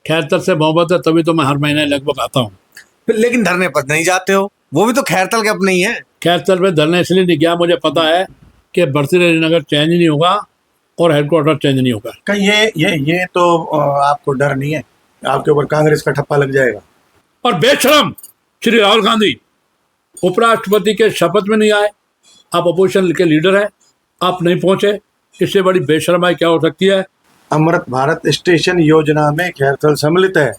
खैरतल से मोहब्बत है तभी तो मैं हर महीने लगभग आता हूँ। लेकिन धरने पर नहीं जाते हो, वो भी तो खैरतल के अपने ही है। खैरतल में धरने इसलिए नहीं गया, मुझे पता है कि बरसरी नगर चेंज नहीं होगा और हेडक्वार्टर चेंज नहीं होगा। कहीं ये तो आपको डर नहीं है आपके ऊपर कांग्रेस का ठप्पा लग जाएगा? और बेशरम श्री राहुल गांधी उपराष्ट्रपति के शपथ में नहीं आए। आप अपोजिशन के लीडर हैं, आप नहीं पहुंचे, इससे बड़ी बेशरमाई क्या हो सकती है? अमृत भारत स्टेशन योजना में खैरतल सम्मिलित है।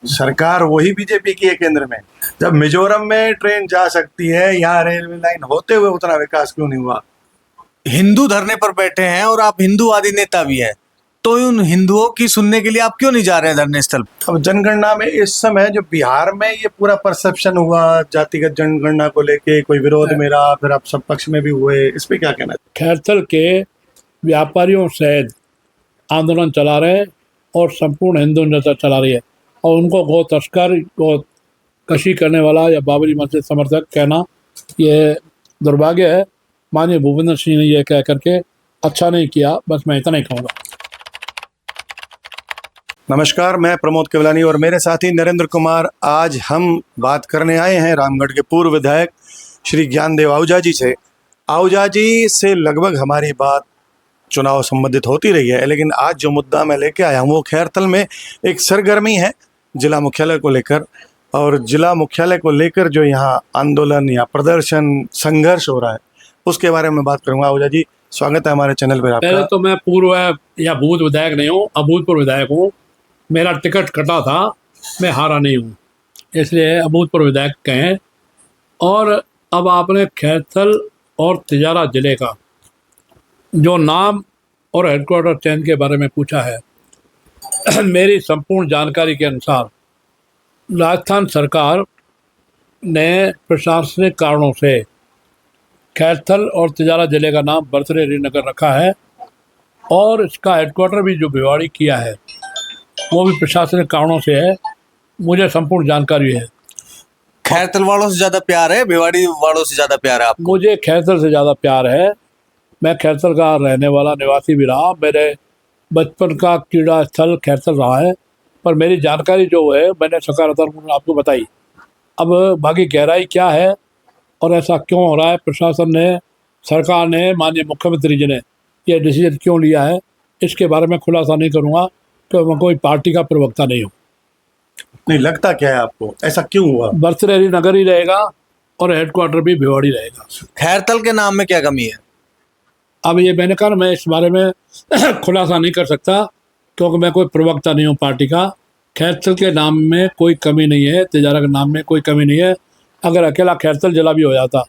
सरकार वही बीजेपी की है केंद्र में। जब मिजोरम में ट्रेन जा सकती है, यहाँ रेलवे लाइन होते हुए उतना विकास क्यों नहीं हुआ? हिंदू धरने पर बैठे हैं और आप हिंदूवादी नेता भी हैं, तो उन हिंदुओं की सुनने के लिए आप क्यों नहीं जा रहे हैं धरने स्थल? अब जनगणना में इस समय जो बिहार में ये पूरा परसेप्शन हुआ जातिगत जनगणना को लेके, कोई विरोध में रहा, फिर आप सब पक्ष में भी हुए, इस पे क्या कहना? खैरतल के व्यापारियों सहित आंदोलन चला रहे हैं और संपूर्ण हिंदू जनता चला रही है, और उनको गौ तस्कर, गौ कशी करने वाला या बाबरी मस्जिद समर्थक कहना ये दुर्भाग्य है। माननीय भूपेंद्र सिंह ने यह कह करके अच्छा नहीं किया, बस मैं इतना ही कहूँगा। नमस्कार, मैं प्रमोद केवलानी और मेरे साथी नरेंद्र कुमार। आज हम बात करने आए हैं रामगढ़ के पूर्व विधायक श्री ज्ञानदेव आहूजा जी से। आहूजा जी से लगभग हमारी बात चुनाव संबंधित होती रही है, लेकिन आज जो मुद्दा मैं लेके आया हूँ वो खैरतल में एक सरगर्मी है जिला मुख्यालय को लेकर, और जिला मुख्यालय को लेकर जो यहाँ आंदोलन या प्रदर्शन संघर्ष हो रहा है उसके बारे में बात करूँगा। आहूजा जी, स्वागत है हमारे चैनल पर आपका। पहले तो मैं पूर्व या भूत विधायक नहीं हूँ, अभूतपूर्व विधायक हूँ। मेरा टिकट कटा था, मैं हारा नहीं हूँ, इसलिए अभूतपूर्व विधायक कहें। और अब आपने खैरतल और तिजारा जिले का जो नाम और हेडक्वार्टर चेंज के बारे में पूछा है मेरी संपूर्ण जानकारी के अनुसार राजस्थान सरकार ने प्रशासनिक कारणों से खैरतल और तिजारा जिले का नाम बरसरी नगर रखा है, और इसका हेडक्वार्टर भी जो भिवाड़ी किया है वो भी प्रशासनिक कारणों से है। मुझे संपूर्ण जानकारी है। खैरतल वालों से ज्यादा प्यार है, भिवाड़ी वालों से ज्यादा प्यार है आपको? मुझे खैरतल से ज़्यादा प्यार है। मैं खैरतल का रहने वाला निवासी भी रहा, मेरे बचपन का क्रीड़ा स्थल खैरतल रहा है, पर मेरी जानकारी जो है मैंने सकारात्मक आपको बताई। अब बाकी गहराई क्या है और ऐसा क्यों हो रहा है, प्रशासन ने, सरकार ने, माननीय मुख्यमंत्री जी ने यह डिसीजन क्यों लिया है, इसके बारे में खुलासा नहीं करूँगा, तो मैं कोई पार्टी का प्रवक्ता नहीं हूँ। नहीं लगता क्या है आपको, ऐसा क्यों हुआ? बरसरी नगर ही रहेगा और हेडक्वार्टर भी भिवाड़ी रहेगा। खैरतल के नाम में क्या कमी है? अब ये मैंने कहा मैं इस बारे में खुलासा नहीं कर सकता, क्योंकि मैं कोई प्रवक्ता नहीं हूँ पार्टी का। खैरतल के नाम में कोई कमी नहीं है, तिजारा के नाम में कोई कमी नहीं है। अगर अकेला खैरतल जिला भी हो जाता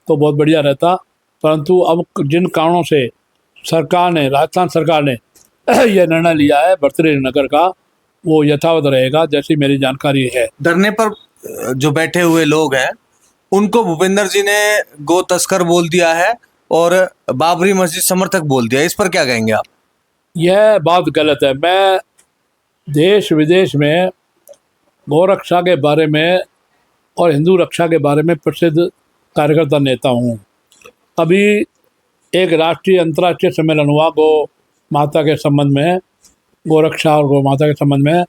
तो बहुत बढ़िया रहता, परंतु अब जिन कारणों से सरकार ने, राजस्थान सरकार ने यह निर्णय लिया है बरसरी नगर का, वो यथावत रहेगा जैसी मेरी जानकारी है। धरने पर जो बैठे हुए लोग हैं उनको भूपेंद्र जी ने गो तस्कर बोल दिया है और बाबरी मस्जिद समर्थक बोल दिया, इस पर क्या कहेंगे आप? यह बात गलत है। मैं देश विदेश में गौरक्षा के बारे में और हिंदू रक्षा के बारे में प्रसिद्ध कार्यकर्ता नेता हूँ। अभी एक राष्ट्रीय अंतर्राष्ट्रीय सम्मेलन हुआ गौ माता के संबंध में, गोरक्षा और गौ माता के संबंध में,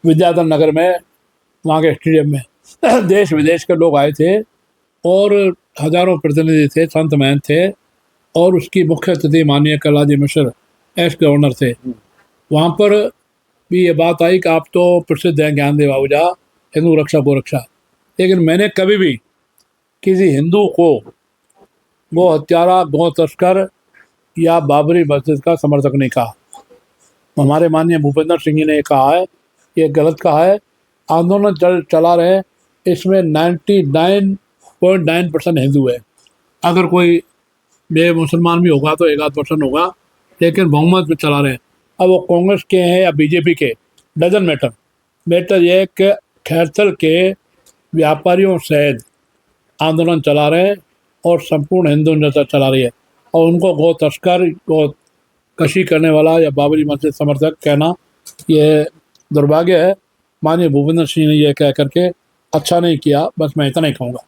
विद्याधर नगर में, वहाँ के स्टेडियम में देश विदेश के लोग आए थे और हजारों प्रतिनिधि थे, संत महंत थे, और उसकी मुख्य अतिथि माननीय कलाजी मिश्र एक्स गवर्नर थे। वहाँ पर भी ये बात आई कि आप तो प्रसिद्ध हैं ज्ञानदेव आहूजा, हिंदू रक्षा गोरक्षा, लेकिन मैंने कभी भी किसी हिंदू को गौ हत्यारा, गौ तस्कर या बाबरी मस्जिद का समर्थक नहीं कहा। हमारे माननीय भूपेंद्र सिंह जी ने कहा है, ये गलत कहा है। आंदोलन चला रहे हैं, इसमें 99.9% हिंदू है। अगर कोई मुसलमान भी होगा तो 1-8% होगा, लेकिन बहुमत में चला रहे हैं। अब वो कांग्रेस के हैं या बीजेपी के, डजन मैटर। मैटर ये है कि खैरतल के व्यापारियों सहित आंदोलन चला रहे हैं और संपूर्ण हिंदू जनता चला रही है, और उनको गौ तस्कर, गौ कशी करने वाला या बाबरी मस्जिद समर्थक कहना ये दुर्भाग्य है। माननीय भूपेंद्र सिंह ने यह कह करके अच्छा नहीं किया, बस मैं इतना ही कहूँगा।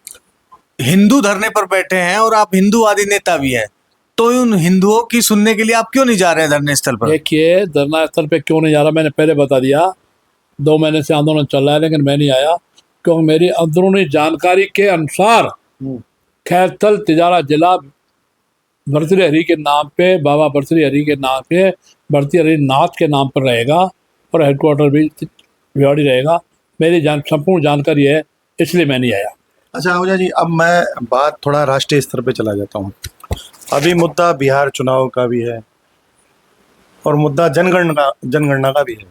हिंदू धरने पर बैठे हैं और आप हिंदूवादी नेता भी हैं, तो उन हिंदुओं की सुनने के लिए आप क्यों नहीं जा रहे हैं धरने स्थल पर? देखिए, धरना स्थल पे क्यों नहीं जा रहा, मैंने पहले बता दिया। 2 महीने से आंदोलन चल रहा है, लेकिन मैं नहीं आया क्योंकि मेरी अंदरूनी जानकारी के अनुसार खैरथल तिजारा जिला भर्तृहरि के नाम पे, बाबा भर्तृहरि के नाम पे, भर्तृहरि नाथ के नाम पर रहेगा और हेडक्वार्टर भी भिवाड़ी रहेगा। मेरी संपूर्ण जानकारी है, इसलिए मैं नहीं आया। अच्छा आहूजा जी, अब मैं बात थोड़ा राष्ट्रीय स्तर पे चला जाता हूँ। अभी मुद्दा बिहार चुनाव का भी है और मुद्दा जनगणना का भी है।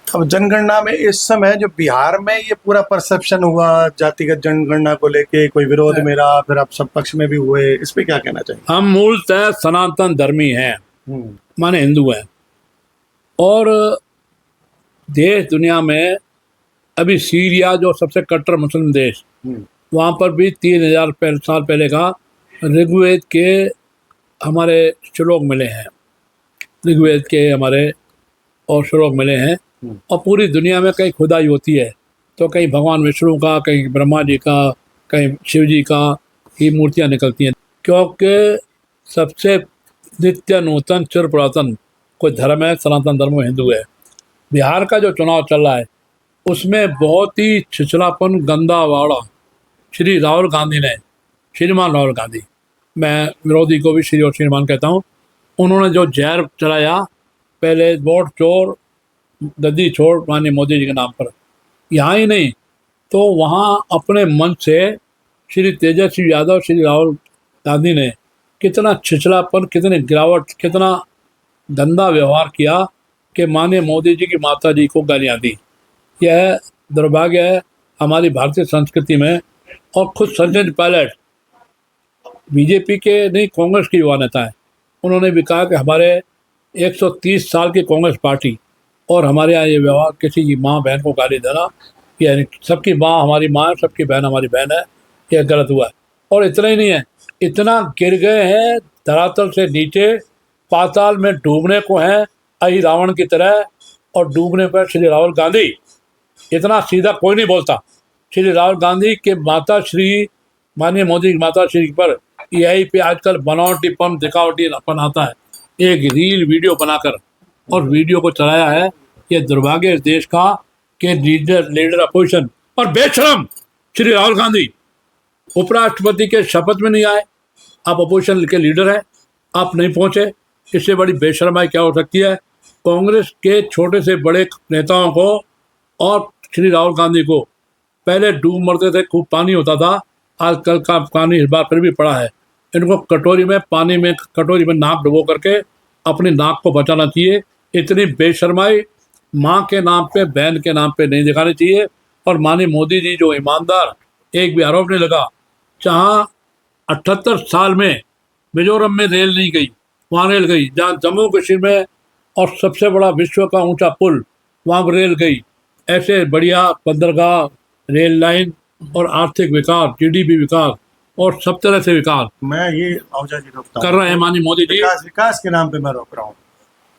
अब जनगणना में इस समय जो बिहार में ये पूरा परसेप्शन हुआ जातिगत जनगणना को लेके, कोई विरोध में रहा, फिर आप सब पक्ष में भी हुए, इस पे क्या कहना चाहिए? हम मूलतः सनातन धर्मी हैं, माने हिंदू हैं, और देश दुनिया में अभी सीरिया जो सबसे कट्टर मुस्लिम देश, वहाँ पर भी 3000 साल पहले का ऋग्वेद के हमारे श्लोक मिले हैं, ऋग्वेद के हमारे और श्लोक मिले हैं। और पूरी दुनिया में कहीं खुदाई होती है तो कहीं भगवान विष्णु का, कहीं ब्रह्मा जी का, कहीं शिव जी का ही मूर्तियाँ निकलती हैं, क्योंकि सबसे नित्य नूतन चिर पुरातन कोई धर्म है, सनातन धर्म हिंदू है। बिहार का जो चुनाव चल रहा है उसमें बहुत ही छिछलापन, गंदा वाड़ा श्री राहुल गांधी ने, श्रीमान राहुल गांधी, मैं विरोधी को भी श्री और श्रीमान कहता हूँ, उन्होंने जो जहर चलाया, पहले वोट चोर दद्दी छोड़ माननीय मोदी जी के नाम पर, यहाँ ही नहीं तो वहाँ अपने मन से श्री तेजस्वी यादव, श्री राहुल गांधी ने कितना छिछलापन, कितनी गिरावट, कितना गंदा व्यवहार किया कि माननीय मोदी जी की माता जी को गालियाँ दी। यह दुर्भाग्य है हमारी भारतीय संस्कृति में। और खुद सचिन पायलट बीजेपी के नहीं, कांग्रेस की युवा नेता है, उन्होंने भी कहा कि हमारे 130 साल की कांग्रेस पार्टी और हमारे यहाँ ये व्यवहार, किसी की माँ बहन को गाली देना, यानी सबकी माँ हमारी माँ है, सबकी बहन हमारी बहन है, यह गलत हुआ है। और इतना ही नहीं है, इतना गिर गए हैं धरातल से नीचे, पाताल में डूबने को हैं अहि रावण की तरह, और डूबने पर श्री राहुल गांधी, इतना सीधा कोई नहीं बोलता। श्री राहुल गांधी के माता श्री माननीय मोदी की माता श्री पर यही पे आजकल बनावटीपन, दिखावटीपन आता है, एक रील वीडियो बनाकर और वीडियो को चलाया है। ये दुर्भाग्य इस देश का कि लीडर अपोजिशन और बेशरम श्री राहुल गांधी उपराष्ट्रपति के शपथ में नहीं आए। आप अपोजिशन के लीडर हैं, आप नहीं पहुंचे, इससे बड़ी बेशरमाई क्या हो सकती है? कांग्रेस के छोटे से बड़े नेताओं को और श्री राहुल गांधी को पहले डूब मरते थे, खूब पानी होता था, आजकल का पानी इस बार फिर भी पड़ा है। इनको कटोरी में पानी में, कटोरी में नाक डुबो करके अपनी नाक को बचाना चाहिए। इतनी बेशर्माई माँ के नाम पे, बहन के नाम पे नहीं दिखानी चाहिए। और माननीय मोदी जी जो ईमानदार, एक भी आरोप नहीं लगा, जहाँ 78 साल में मिजोरम में रेल नहीं गई, वहाँ रेल गई, जहाँ जम्मू कश्मीर में और सबसे बड़ा विश्व का ऊंचा पुल, वहाँ पर रेल गई। ऐसे बढ़िया बंदरगाह, रेल लाइन और आर्थिक विकास, जीडीपी विकास और सब तरह से विकास मैं ये आहूजा जी रोकता कर रहे हैं माननीय मोदी जी। विकास के नाम पे मैं रोक रहा हूँ।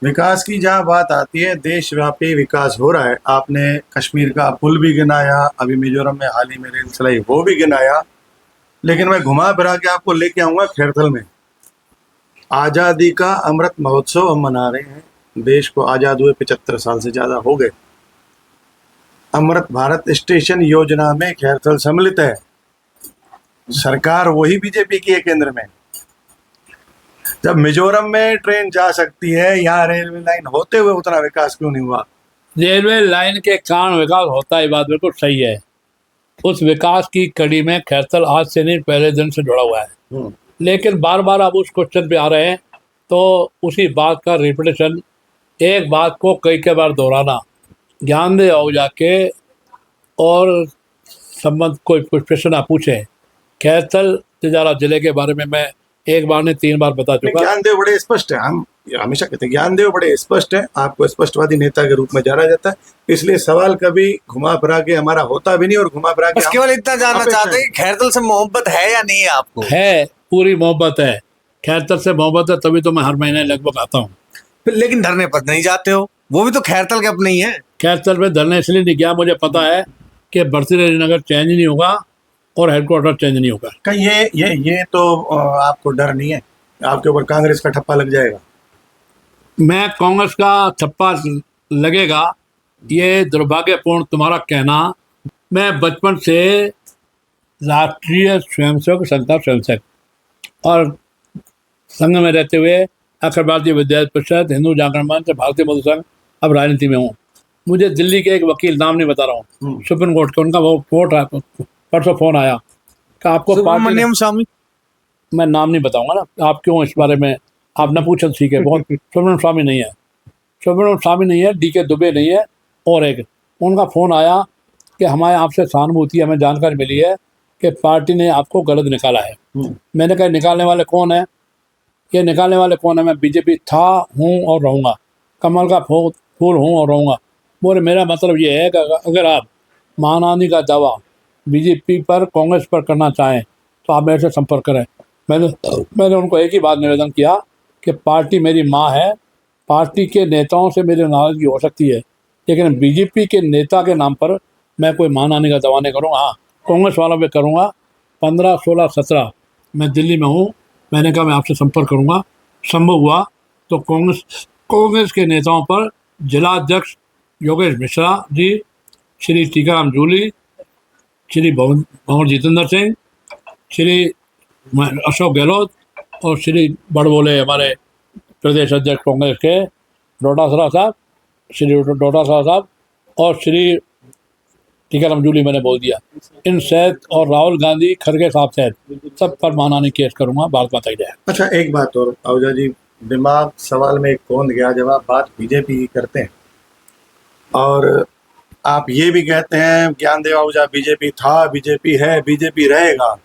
विकास की जहाँ बात आती है, देशव्यापी विकास हो रहा है। आपने कश्मीर का पुल भी गिनाया, अभी मिजोरम में हाल ही में रेल चलाई वो भी गिनाया, लेकिन मैं घुमा फिरा के आपको लेके आऊँगा खैरथल में। आज़ादी का अमृत महोत्सव हम मना रहे हैं। देश को आज़ाद हुए 75 साल से ज़्यादा हो गए। अमृत भारत स्टेशन योजना में खैरथल सम्मिलित है। सरकार वही बीजेपी की है केंद्र में। जब मिजोरम में ट्रेन जा सकती है, यहाँ रेलवे लाइन होते हुए उतना विकास क्यों नहीं हुआ? रेलवे लाइन के कारण विकास होता है, बात बिल्कुल सही है। उस विकास की कड़ी में खैरथल आज से नहीं, पहले दिन से जुड़ा हुआ है। लेकिन बार बार आप उस क्वेश्चन पे आ रहे हैं तो उसी बात का रिपीटेशन, एक बात को कई बार दोहराना, ज्ञान दे आओ जाके और संबंध कोई कुछ प्रश्न आप पूछें। खैरथल तिजारा जिले के बारे में मैं एक बार नहीं 3 बार बता चुका। ज्ञानदेव बड़े स्पष्ट है, हम हमेशा कहते हैं ज्ञानदेव बड़े स्पष्ट है, आपको स्पष्टवादी नेता के रूप में जाना जाता है, इसलिए सवाल कभी घुमा फिरा के हमारा होता भी नहीं और घुमा फिरा के केवल इतना जानना चाहते हैं कि खैरथल से मोहब्बत है या नहीं है आपको? है, पूरी मोहब्बत है, खैरथल से मोहब्बत है, तभी तो मैं हर महीने लगभग आता हूँ। लेकिन धरने पर नहीं जाते हो, वो भी तो खैरथल के अपने ही है। खैरथल में धरने इसलिए नहीं गया, मुझे पता है कि भर्तृहरि नगर चेंज नहीं होगा और हेडक्वार्टर चेंज नहीं होगा। कहीं ये तो आपको डर नहीं है आपके ऊपर कांग्रेस का ठप्पा लग जाएगा? मैं कांग्रेस का ठप्पा लगेगा, ये दुर्भाग्यपूर्ण तुम्हारा कहना। मैं बचपन से राष्ट्रीय स्वयंसेवक संस्था स्वयंसेवक और संघ में रहते हुए अखिल भारतीय विद्यार्थी परिषद, हिंदू जागरण मंच, भारतीय मजदूर संघ, अब राजनीति में हूँ। मुझे दिल्ली के एक वकील, नाम नहीं बता रहा हूँ, सुप्रीम कोर्ट के, उनका वो परसों फोन आया कि आपको पार्टी, सुब्रमण्यम स्वामी, मैं नाम नहीं बताऊंगा ना, आप क्यों इस बारे में आपने पूछा, ठीक है। बहुत सुब्रमण्यम स्वामी नहीं है, सुब्रमण्यम स्वामी नहीं है, DK दुबे नहीं है, और एक उनका फ़ोन आया कि हमारे आपसे सहानुभूति, हमें जानकारी मिली है कि पार्टी ने आपको गलत निकाला है। मैंने कहा निकालने वाले कौन है, ये निकालने वाले कौन है? मैं बीजेपी था, हूँ और रहूँगा, कमल का फूल हूँ और रहूँगा। बोले मेरा मतलब ये है कि अगर आप महानानी का दावा बीजेपी पर, कांग्रेस पर करना चाहें तो आप मेरे से संपर्क करें। मैंने उनको एक ही बात निवेदन किया कि पार्टी मेरी माँ है, पार्टी के नेताओं से मेरी नाराज़गी हो सकती है, लेकिन बीजेपी के नेता के नाम पर मैं कोई महानानी का दावा नहीं करूँगा। हाँ, कांग्रेस वाला भी करूँगा। 15, 16, 17 मैं दिल्ली में हूँ, मैंने कहा मैं आपसे संपर्क करूँगा, संभव हुआ तो कांग्रेस के नेताओं पर जिला अध्यक्ष योगेश मिश्रा जी, श्री टीकाराम जूली, श्री भंवर जितेंद्र सिंह, श्री अशोक गहलोत और श्री बड़बोले हमारे प्रदेश अध्यक्ष कांग्रेस के डोटासरा साहब, श्री डोटासरा साहब और श्री टीकाराम जूली, मैंने बोल दिया, इन सहित और राहुल गांधी, खड़गे साहब सहित सब पर मानहानि केस करूँगा। भारत माता की जय। अच्छा, एक बात और आहूजा जी, दिमाग सवाल में एक कौन गया जब आप बात बीजेपी की करते हैं और आप ये भी कहते हैं ज्ञानदेव आहूजा बीजेपी था, बीजेपी है, बीजेपी रहेगा।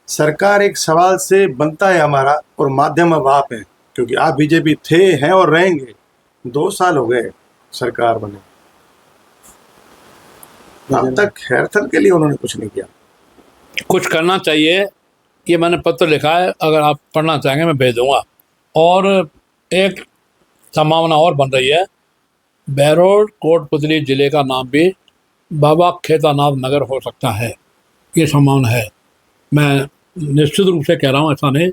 सरकार एक सवाल से बनता है हमारा, और माध्यम अब आप हैं, क्योंकि आप बीजेपी थे, हैं और रहेंगे। 2 साल हो गए सरकार बने, अब तक खैरथल के लिए उन्होंने कुछ नहीं किया। कुछ करना चाहिए, ये मैंने पत्र लिखा है, अगर आप पढ़ना चाहेंगे मैं भेज दूँगा। और एक संभावना और बन रही है, बहरौल कोटपुतली जिले का नाम भी बाबा खेतानाथ नगर हो सकता है, ये संभावना है। मैं निश्चित रूप से कह रहा हूँ, ऐसा नहीं,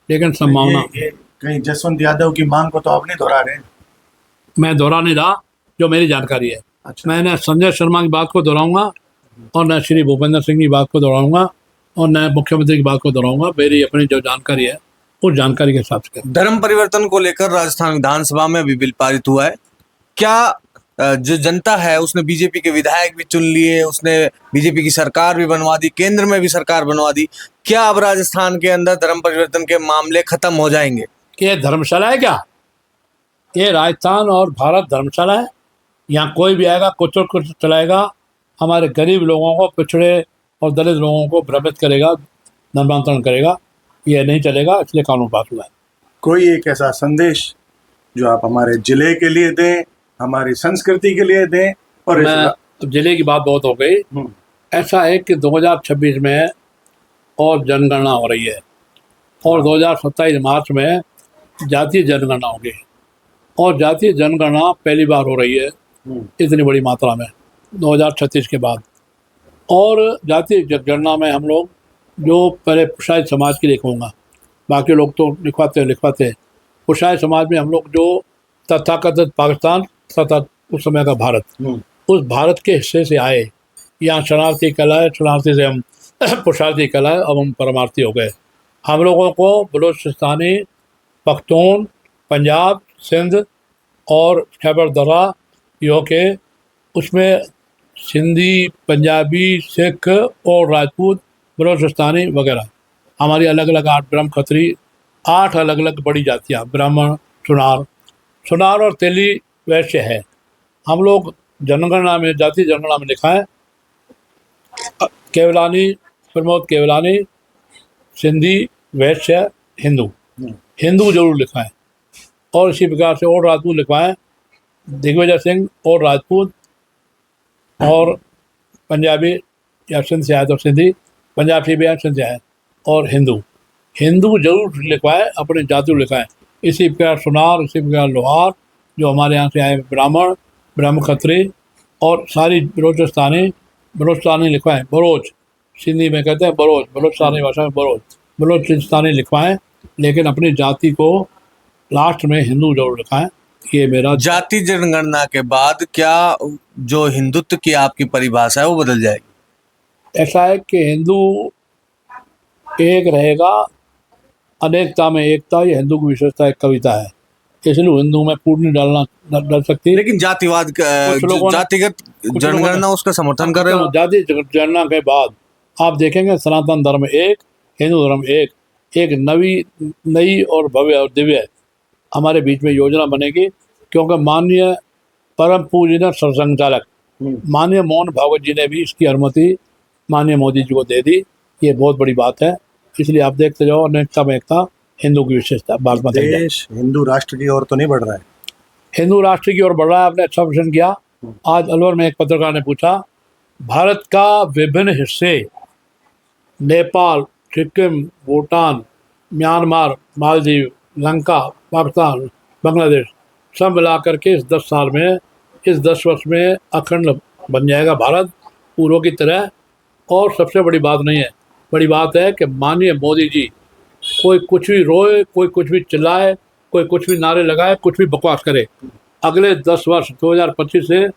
लेकिन संभावना। ये कहीं जसवंत यादव की मांग को तो आप नहीं दोहरा रहे? मैं दोहरा नहीं रहा, जो मेरी जानकारी है। अच्छा। मैं न संजय शर्मा की बात को दोहराऊंगा और न श्री भूपेंद्र सिंह की बात को दोहराऊंगा और न मुख्यमंत्री की बात को दोहराऊंगा। मेरी अपनी जो जानकारी है उस जानकारी के हिसाब से। धर्म परिवर्तन को लेकर राजस्थान विधानसभा में अभी बिल पारित हुआ है। क्या जो जनता है उसने बीजेपी के विधायक भी चुन लिए, उसने बीजेपी की सरकार भी बनवा दी, केंद्र में भी सरकार बनवा दी। क्या अब राजस्थान के अंदर धर्म परिवर्तन के मामले खत्म हो जाएंगे? ये धर्मशाला है क्या? ये राजस्थान और भारत धर्मशाला है। यहाँ कोई भी आएगा कुछ और कुछ चलाएगा, हमारे गरीब लोगों को, पिछड़े और दलित लोगों को भ्रमित करेगा, धर्मांतरण करेगा। ये नहीं चलेगा, इसलिए कानून पास हुआ है। कोई एक ऐसा संदेश जो आप हमारे जिले के लिए दें, हमारी संस्कृति के लिए दें? और मैं जिले की बात बहुत हो गई। ऐसा है कि 2026 में और जनगणना हो रही है और 2027 मार्च में जातीय जनगणना होगी, और जातीय जनगणना पहली बार हो रही है इतनी बड़ी मात्रा में 2036 के बाद। और जातीय जनगणना में हम लोग जो पहले पुषाय समाज की लिखूँगा, बाकी लोग तो लिखवाते पुषाय समाज में हम लोग जो तथाकथित पाकिस्तान तथा उस समय का भारत, उस भारत के हिस्से से आए, यहाँ शरणार्थी कहलाए, शरणार्थी से हम पुरुषार्थी कहलाए, अब हम परमार्थी हो गए। हम लोगों को बलूचिस्तानी, पख्तून, पंजाब, सिंध और खैबर दर्रा के, उसमें सिंधी, पंजाबी, सिख और राजपूत, बलूचिस्तानी वगैरह हमारी अलग अलग 8 ब्रह्म खत्री, 8 अलग अलग बड़ी जातियाँ, ब्राह्मण, सुनार और तेली वैश्य है। हम लोग जनगणना में, जाति जनगणना में लिखा है केवलानी, प्रमोद केवलानी, सिंधी, वैश्य, हिंदू जरूर लिखा है। और इसी प्रकार से और राजपूत लिखा है, दिग्विजय सिंह और राजपूत, और पंजाबी या सिंध से आए तो सिंधी, पंजाब से भी आए, सिंध से आए, और हिंदू जरूर लिखा है, अपनी जाति लिखा है। इसी प्रकार सुनार, इसी प्रकार लोहार, जो हमारे यहाँ से आए, ब्राह्मण, ब्रह्म खत्री, और सारी बलोचिस्तानी लिखवाएँ, बलोच, सिंधी में कहते हैं बलोच, बलोचिस्तानी भाषा में बलोचिस्तानी लिखवाएँ, लेकिन अपनी जाति को लास्ट में हिंदू जोड़ रखा है। ये मेरा जाति जनगणना के बाद क्या जो हिंदुत्व की आपकी परिभाषा है वो बदल जाएगी? ऐसा है कि हिंदू एक रहेगा, अनेकता में एकता, ये हिंदू की विशेषता, एक कविता है, इसलिए हिंदू में पूर्ण नहीं डाल सकती। लेकिन जातिवाद कुछ लोगों ने- जातिगत कुछ जनगणना लोगों ने- उसका समर्थन कर रहे हो? जाति जनगणना के बाद आप देखेंगे सनातन धर्म एक, हिंदू धर्म एक नई और भव्य और दिव्य हमारे बीच में योजना बनेगी, क्योंकि माननीय परम पूजनीय सरसंघचालक माननीय मोहन भागवत जी ने भी इसकी अनुमति माननीय मोदी जी को दे दी। ये बहुत बड़ी बात है, इसलिए आप देखते जाओ, अनेकता में एकता हिंदू की विशेषता। भारत माता की जय। देश हिंदू राष्ट्र की ओर तो नहीं बढ़ रहा है? हिंदू राष्ट्र की ओर बढ़ रहा है। आपने अच्छा प्रश्न किया। आज अलवर में एक पत्रकार ने पूछा, भारत का विभिन्न हिस्से नेपाल, सिक्किम, भूटान, म्यांमार, मालदीव, लंका, पाकिस्तान, बांग्लादेश सब मिलाकर के इस 10 साल में, इस 10 वर्ष में अखंड बन जाएगा भारत पूर्व की तरह। और सबसे बड़ी बात नहीं है, बड़ी बात है कि माननीय मोदी जी, कोई कुछ भी रोए, कोई कुछ भी चिल्लाए, कोई कुछ भी नारे लगाए, कुछ भी बकवास करे, अगले 10 वर्ष 2025 से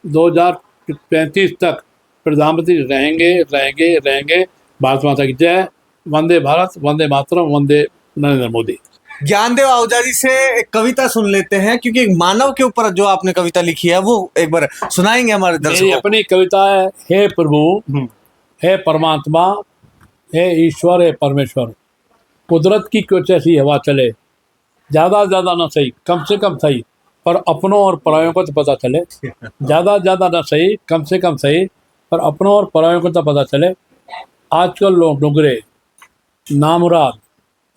2035 तक प्रधानमंत्री रहेंगे। भारत माता की जय। वंदे भारत, वंदे मातरम, वंदे नरेंद्र मोदी। ज्ञानदेव आहूजा जी से एक कविता सुन लेते हैं, क्योंकि एक मानव के ऊपर जो आपने कविता लिखी है वो एक बार सुनाएंगे हमारे मेरी दर्शकों को। अपनी कविता है, हे प्रभु, हे परमात्मा, हे ईश्वर, हे परमेश्वर, कुदरत की कुछ ऐसी हवा चले, ज़्यादा ज़्यादा ना सही, कम से कम सही, पर अपनों और परायों को तो पता चले। ज़्यादा ज़्यादा ना सही, कम से कम सही, पर अपनों और परायों को तो पता चले। आजकल लोग डुगरे, नामुराद,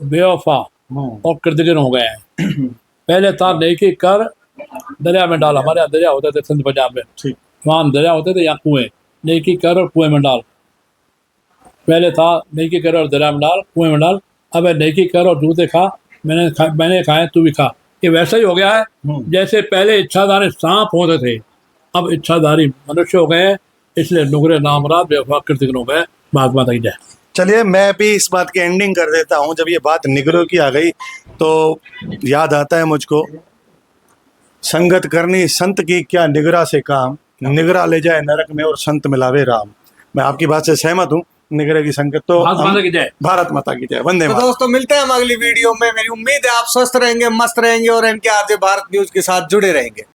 बेवफा और कृतघ्न हो गए हैं। पहले था नेकी कर, दरिया में डाल। हमारे यहाँ दरिया होते थे सिंध पंजाब में, वहाँ दरिया होते थे, यहाँ कुएँ। नेकी कर और कुएँ में डाल। पहले था नेकी कर और दरिया में डाल, कुएँ में डाल। अब है नेकी कर और जूते खा, मैंने खाए तू भी खा। ये वैसा ही हो गया है जैसे पहले इच्छाधारी सांप होते थे, अब इच्छाधारी मनुष्य हो गए हैं। इसलिए नुगरे, नामराद, बेवफा, कृतघ्न हो गए। भारत माता की जय। चलिए, मैं भी इस बात की एंडिंग कर देता हूँ। जब ये बात निगरों की आ गई तो याद आता है मुझको, संगत करनी संत की क्या निगरा से काम, निगरा ले जाए नरक में और संत मिलावे राम। मैं आपकी बात से सहमत हूँ। निगरे की संगत तो भारत माता की जय। भारत माता की जय। वंदे तो मातरम। दोस्तों, मिलते हैं हम अगली वीडियो में। मेरी उम्मीद है आप स्वस्थ रहेंगे, मस्त रहेंगे और NK RJ भारत न्यूज के साथ जुड़े रहेंगे।